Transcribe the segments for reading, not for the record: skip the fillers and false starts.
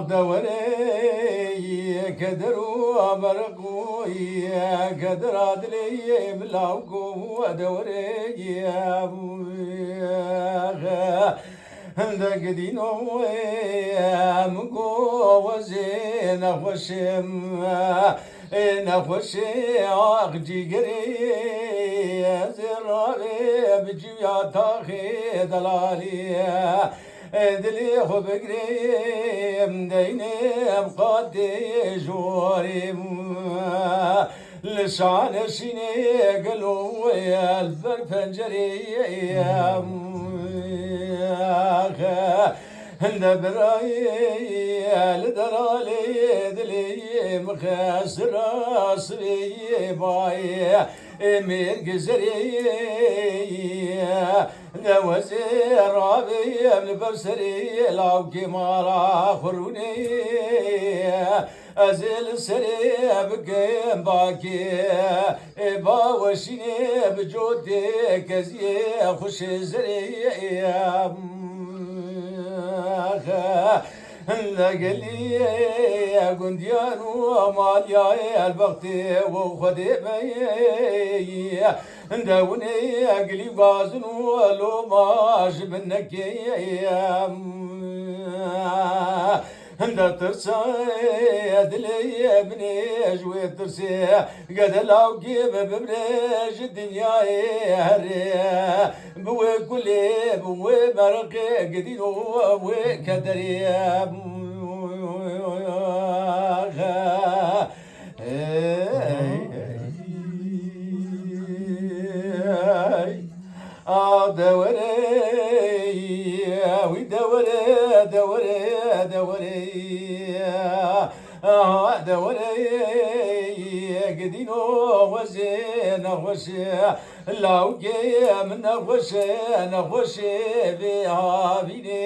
دوري كدروا برقوي قدر عدلي ملاوكو دوري يا ابويا عندك دينو يا مقو وزين خوشم نخوشي اخجي قري زراري بجيا تاخي دلالي دلي خب قريم دينم قادي جوريم لسان سيني قلو يا البر فنجري يا براي لدرالي دلي مخسر صبي باي مير قزري وزير رابي من برسري لو كمارا خروني أزل سري بقيم باكي باوشيني بجودي كزي خوش زري لقلي يا قنديان وماليا البختي وخدي بي داوني اقلي بازن ولو ماش منك عند ترسى دلي ابني جوي ترسي قد لو جيب ببرج الدنيا هري بوي كلي بوي مرقي قدينو بوي كدري دوري ودوري دوري دوري دوري قدينو وزين غوشي لو قيم نغوشي نغوشي بها بيني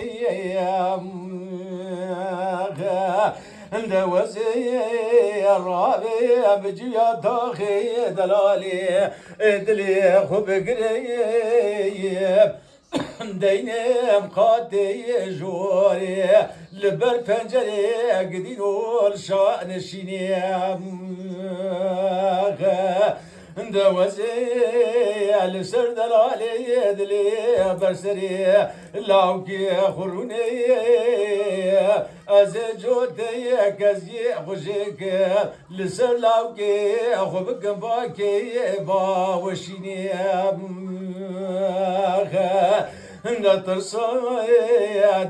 دوزي الرابي بجيا تاخي دلالي دلي خب قريب دينم قادي جوري لبر فنجري قدينو الشان شينيام دوزي السر دلالي دلي برسري لاوكي خروني أزجودي كزي خوشك لسر لاوكي خوبك باكي باوشيني ترسى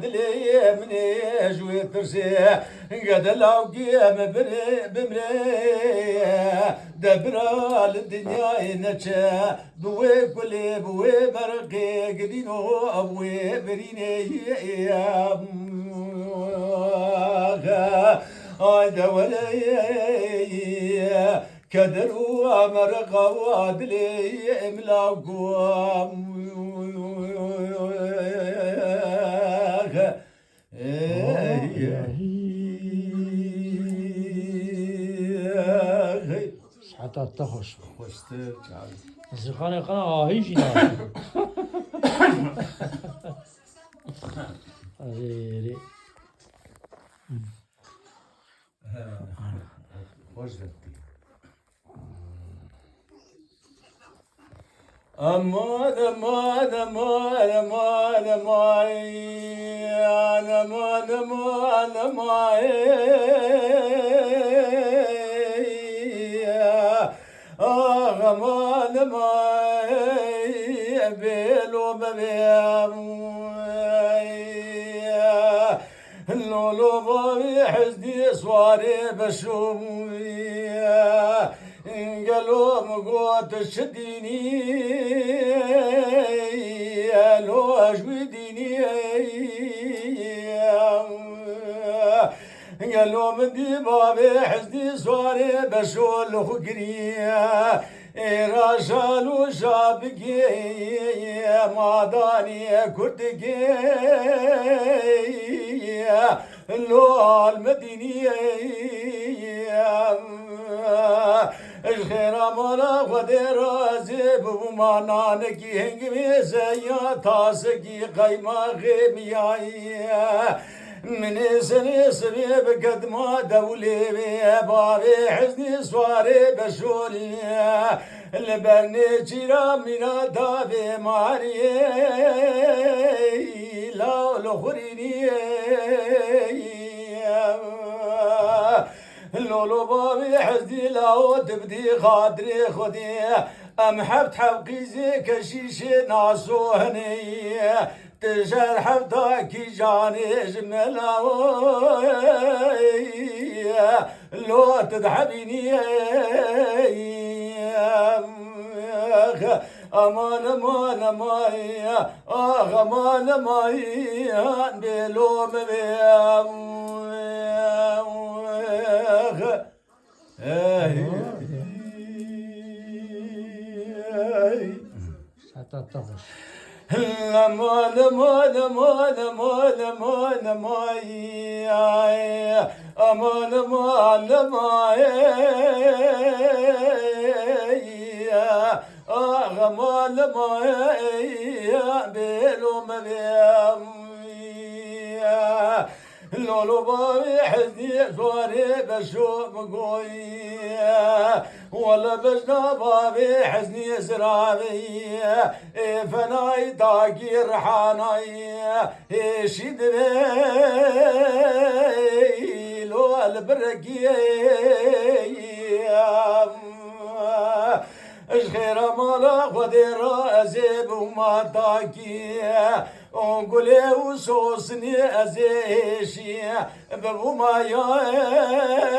دلي مني جوي ترسي قد لاوكي بمري دبرا للدنيا نتشا بوي كلي بوي برقي قدينو ابوي بريني دولي كدروا مرقا وادلي املاقوا حتى تخش خوشتر زخانه قنا آهیجینا ازیری خوش دتی امان امان امان امان امان امان امان امان امان امان بيلو ببيم لولو بابي حزدي صواري بشوم قالوا مقوت الشديني لو اجوديني قالوا من دي بابي حزدي صواري بشول خقري رجال وشابقي ماداني كردقي لو المديني الخير مالا خدي رازي بمانانكي هنجمي زيا تاسكي قيمة غيمياي من سني سبيب قد ما دولي بابي حزني سواري بشولي لبني جيرا منا دابي ماري لا لخريني لولو بابي حزني لا تبدي خاطري خدي ام حبت حبقي زي كشيش ناسو هني تجر حبتاكي جاني جملا لو تدحبيني امان امان ماي امان ماي بلوم حتى الطفش لما لما لما لما لما لما امان ما لما ما لما بلوم لولو بابي حزني زوري بشو مقوي ولا بجنا بابي حزني زرابي فناي داقي رحاناي شيد بي لو البرقي الخير مالا خدي رازب وما تاكي ونقولي وصوصني ازيشي بابو ما ياي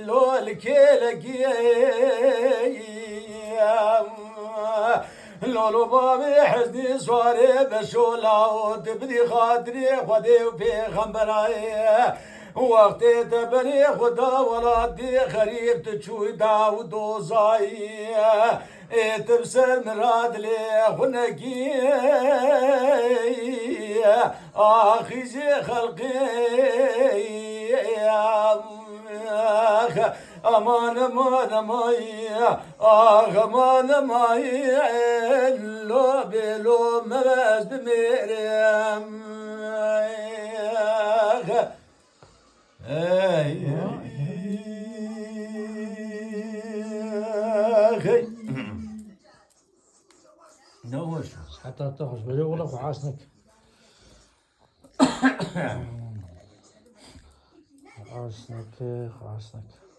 لو الكيلكي لولو بابي حزني صواري بشولا وتبدي خاطري خدي وبيغمبراي وقت تبني خدا ولادي غريب تشوي داود وزاي تبسر مراد لي خنقي اخي زي خلقي امان امان ماي امان ماي لو بلو مبز بميرم نوش حتى الطفش بلغلق وعاسنك عاسنك عاسنك